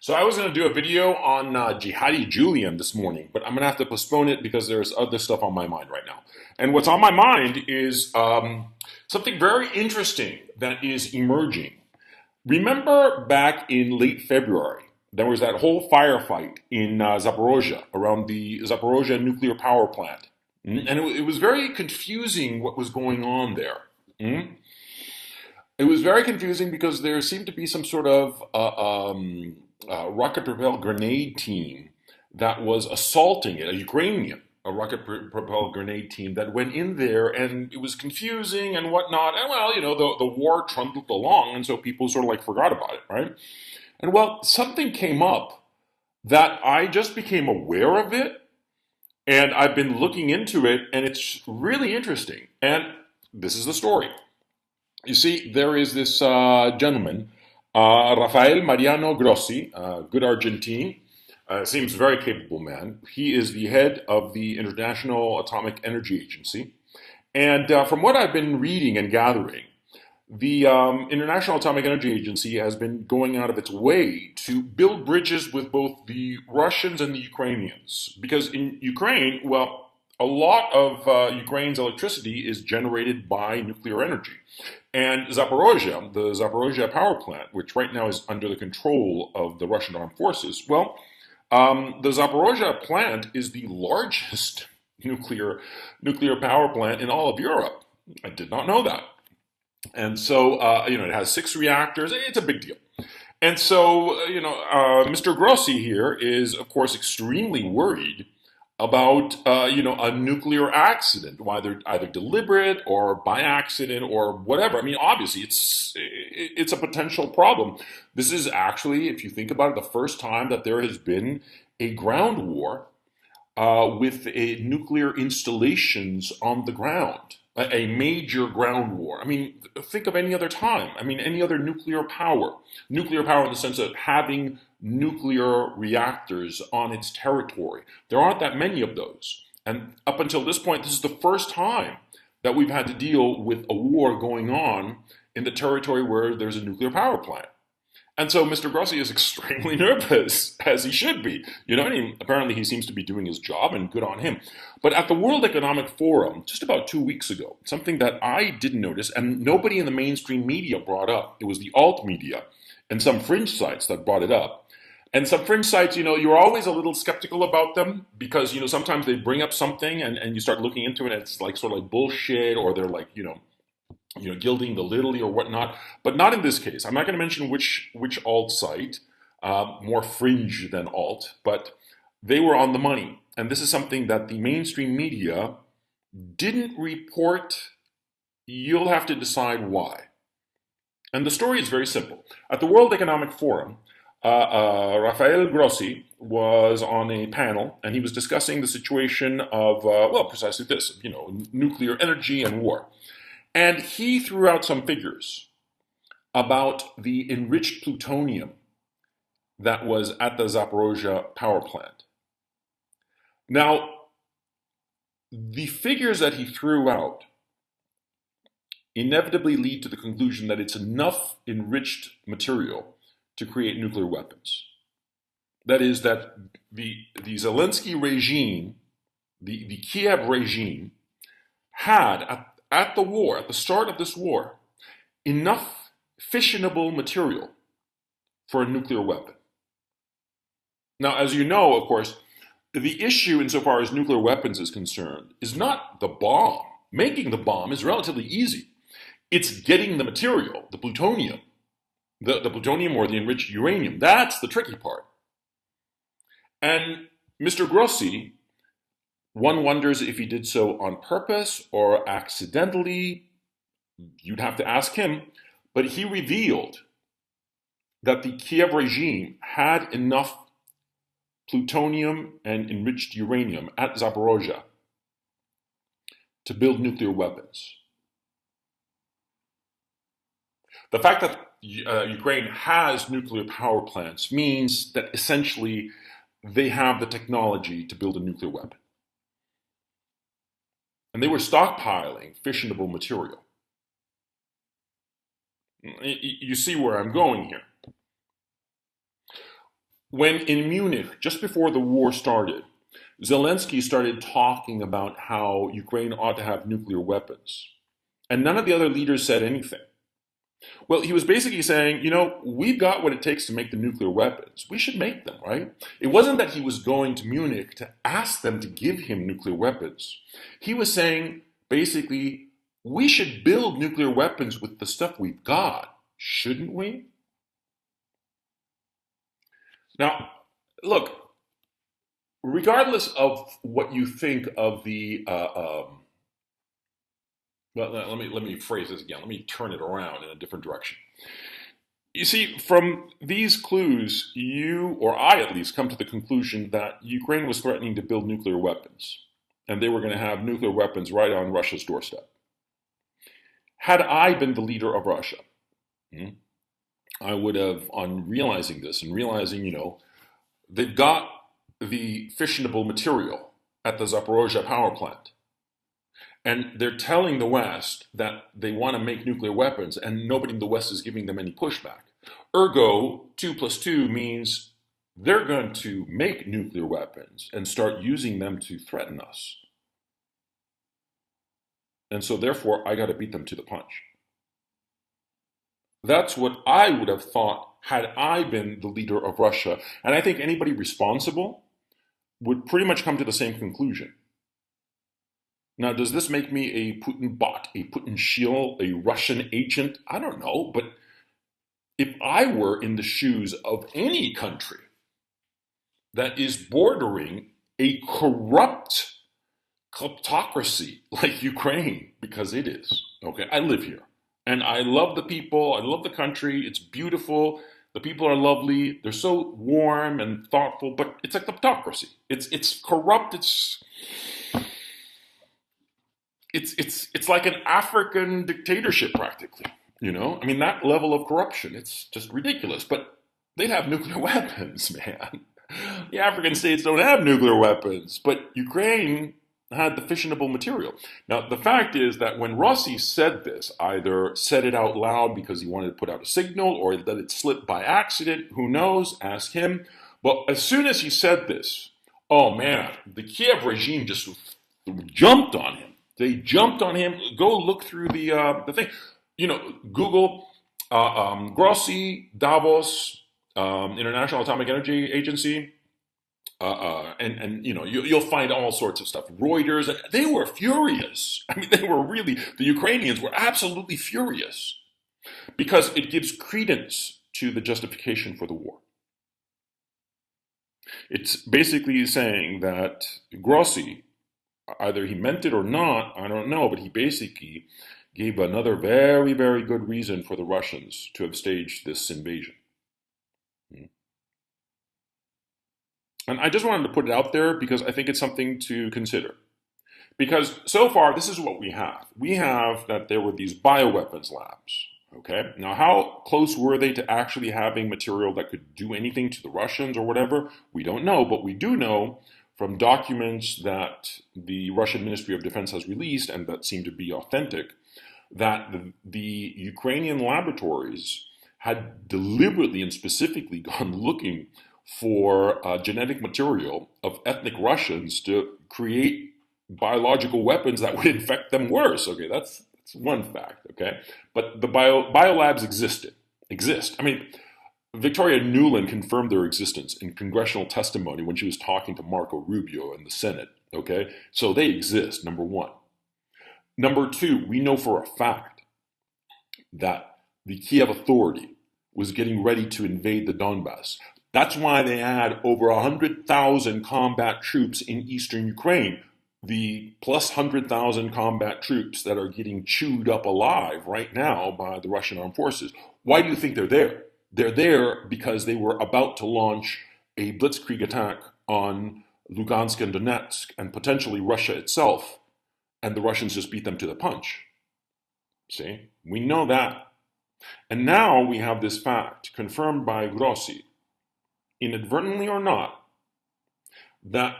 So I was going to do a video on Jihadi Julian this morning, but I'm going to have to postpone it because there's other stuff on my mind right now. And what's on my mind is something very interesting that is emerging. Remember back in late February, there was that whole firefight in Zaporozhye around the Zaporozhye nuclear power plant. And it was very confusing what was going on there. Mm? It was very confusing because there seemed to be some sort of rocket-propelled grenade team that was assaulting it, a Ukrainian, a rocket-propelled grenade team that went in there, and it was confusing and whatnot. And well, the war trundled along, and so people sort of like forgot about it, right? And well, something came up that I just became aware of it, and I've been looking into it, and it's really interesting. And this is the story. You see, there is this gentleman, Rafael Mariano Grossi, good Argentine, seems very capable man. He is the head of the International Atomic Energy Agency. And from what I've been reading and gathering, the International Atomic Energy Agency has been going out of its way to build bridges with both the Russians and the Ukrainians. Because in Ukraine, well, a lot of Ukraine's electricity is generated by nuclear energy. And Zaporozhye, the Zaporozhye power plant, which right now is under the control of the Russian armed forces, well, the Zaporozhye plant is the largest nuclear power plant in all of Europe. I did not know that. And so, it has 6 reactors. It's a big deal. And so, Mr. Grossi here is, of course, extremely worried about, a nuclear accident, either deliberate or by accident or whatever. I mean, obviously, it's a potential problem. This is actually, if you think about it, the first time that there has been a ground war with nuclear installations on the ground. A major ground war. I mean, think of any other time. I mean, any other nuclear power. Nuclear power in the sense of having nuclear reactors on its territory. There aren't that many of those. And up until this point, this is the first time that we've had to deal with a war going on in the territory where there's a nuclear power plant. And so Mr. Grossi is extremely nervous, as he should be. Apparently he seems to be doing his job, and good on him. But at the World Economic Forum, just about 2 weeks ago, something that I didn't notice, and nobody in the mainstream media brought up, it was the alt media and some fringe sites that brought it up. And some fringe sites, you're always a little skeptical about them because, sometimes they bring up something and you start looking into it and it's like sort of like bullshit, or they're like, gilding the lily or whatnot, but not in this case. I'm not going to mention which alt site, more fringe than alt, but they were on the money. And this is something that the mainstream media didn't report. You'll have to decide why. And the story is very simple. At the World Economic Forum, Rafael Grossi was on a panel, and he was discussing the situation of, precisely this, nuclear energy and war. And he threw out some figures about the enriched plutonium that was at the Zaporozhye power plant. Now, the figures that he threw out inevitably lead to the conclusion that it's enough enriched material to create nuclear weapons. That is, that the Zelensky regime, the Kiev regime, had at the start of this war, enough fissionable material for a nuclear weapon. Now, as you know, of course, the issue insofar as nuclear weapons is concerned is not the bomb. Making the bomb is relatively easy. It's getting the material, the plutonium, the plutonium or the enriched uranium. That's the tricky part. And Mr. Grossi, one wonders if he did so on purpose or accidentally. You'd have to ask him. But he revealed that the Kiev regime had enough plutonium and enriched uranium at Zaporozhye to build nuclear weapons. The fact that Ukraine has nuclear power plants means that essentially they have the technology to build a nuclear weapon. And they were stockpiling fissionable material. You see where I'm going here. when in Munich, just before the war started, Zelensky started talking about how Ukraine ought to have nuclear weapons. And none of the other leaders said anything. Well, he was basically saying, we've got what it takes to make the nuclear weapons. We should make them, right? It wasn't that he was going to Munich to ask them to give him nuclear weapons. He was saying, basically, we should build nuclear weapons with the stuff we've got, shouldn't we? Now, look, regardless of what you think of the, well, let me phrase this again. Let me turn it around in a different direction. You see, from these clues, you, or I at least, come to the conclusion that Ukraine was threatening to build nuclear weapons, and they were going to have nuclear weapons right on Russia's doorstep. Had I been the leader of Russia, I would have, on realizing this and realizing, they've got the fissionable material at the Zaporozhye power plant. And they're telling the West that they want to make nuclear weapons, and nobody in the West is giving them any pushback. Ergo, 2 + 2 means they're going to make nuclear weapons and start using them to threaten us. And so therefore, I got to beat them to the punch. That's what I would have thought had I been the leader of Russia. And I think anybody responsible would pretty much come to the same conclusion. Now, does this make me a Putin bot, a Putin shield, a Russian agent? I don't know. But if I were in the shoes of any country that is bordering a corrupt kleptocracy like Ukraine, because it is, okay, I live here. And I love the people, I love the country, it's beautiful, the people are lovely, they're so warm and thoughtful, but it's a kleptocracy. It's corrupt, it's like an African dictatorship practically, I mean, that level of corruption, it's just ridiculous. But they'd have nuclear weapons, man. The African states don't have nuclear weapons, but Ukraine had the fissionable material. Now, the fact is that when Rossi said this, either said it out loud because he wanted to put out a signal or let it slip by accident, who knows, ask him. But as soon as he said this, oh man, the Kiev regime just jumped on him. They jumped on him. Go look through the thing. Google Grossi, Davos, International Atomic Energy Agency, and you'll find all sorts of stuff. Reuters, and they were furious. I mean, the Ukrainians were absolutely furious because it gives credence to the justification for the war. It's basically saying that Grossi, either he meant it or not, I don't know, but he basically gave another very, very good reason for the Russians to have staged this invasion. And I just wanted to put it out there because I think it's something to consider. Because so far, this is what we have. We have that there were these bioweapons labs. Okay. Now, how close were they to actually having material that could do anything to the Russians or whatever? We don't know, but we do know from documents that the Russian Ministry of Defense has released and that seem to be authentic, that the Ukrainian laboratories had deliberately and specifically gone looking for genetic material of ethnic Russians to create biological weapons that would infect them worse. Okay, that's one fact, okay? But the biolabs exist. I mean, Victoria Nuland confirmed their existence in congressional testimony when she was talking to Marco Rubio in the Senate, okay? So they exist, number one. Number two, we know for a fact that the Kiev Authority was getting ready to invade the Donbass. That's why they had over 100,000 combat troops in eastern Ukraine, the plus 100,000 combat troops that are getting chewed up alive right now by the Russian armed forces. Why do you think they're there? They're there because they were about to launch a blitzkrieg attack on Lugansk and Donetsk and potentially Russia itself, and the Russians just beat them to the punch. See? We know that. And now we have this fact, confirmed by Grossi, inadvertently or not, that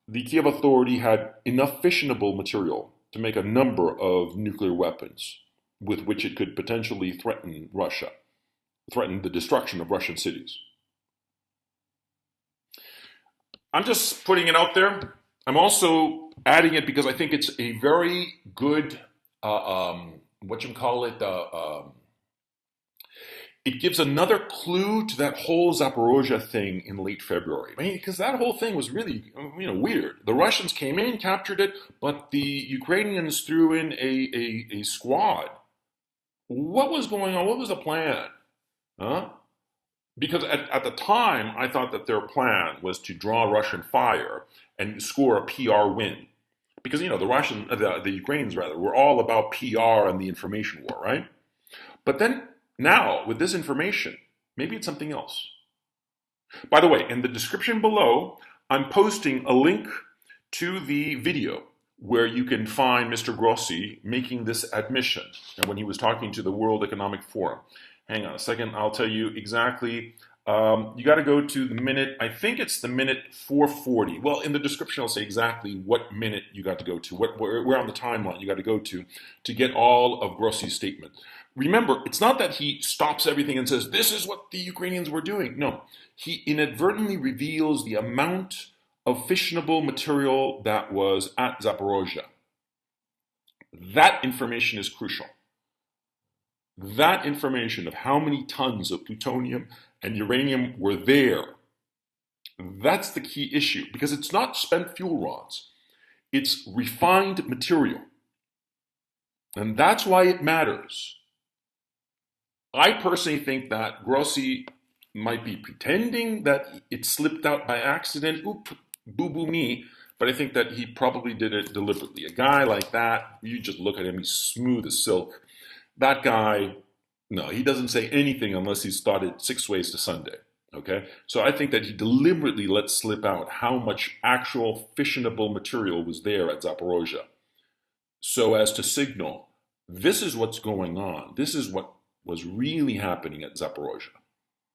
the Kiev Authority had enough fissionable material to make a number of nuclear weapons with which it could potentially threaten Russia, threaten the destruction of Russian cities. I'm just putting it out there. I'm also adding it because I think it's a very good, what you call it, it gives another clue to that whole Zaporozhye thing in late February. I mean, because that whole thing was really, weird. The Russians came in, captured it, but the Ukrainians threw in a squad. What was going on? What was the plan? Huh? Because at the time, I thought that their plan was to draw Russian fire and score a PR win. Because, the Ukrainians rather, were all about PR and the information war, right? But then now, with this information, maybe it's something else. By the way, in the description below, I'm posting a link to the video where you can find Mr. Grossi making this admission and when he was talking to the World Economic Forum. Hang on a second, I'll tell you exactly. You got to go to the minute, I think it's the minute 440. Well, in the description, I'll say exactly what minute you got to go to, where on the timeline you got to go to get all of Grossi's statement. Remember, it's not that he stops everything and says, this is what the Ukrainians were doing. No, he inadvertently reveals the amount of fissionable material that was at Zaporozhye. That information is crucial. That information of how many tons of plutonium and uranium were there, that's the key issue, because it's not spent fuel rods. It's refined material. And that's why it matters. I personally think that Grossi might be pretending that it slipped out by accident. Oop, boo-boo me. But I think that he probably did it deliberately. A guy like that, you just look at him, he's smooth as silk. That guy, no, he doesn't say anything unless he's started 6 ways to Sunday. Okay? So I think that he deliberately let slip out how much actual fissionable material was there at Zaporozhye, so as to signal, this is what's going on. This is what was really happening at Zaporozhye.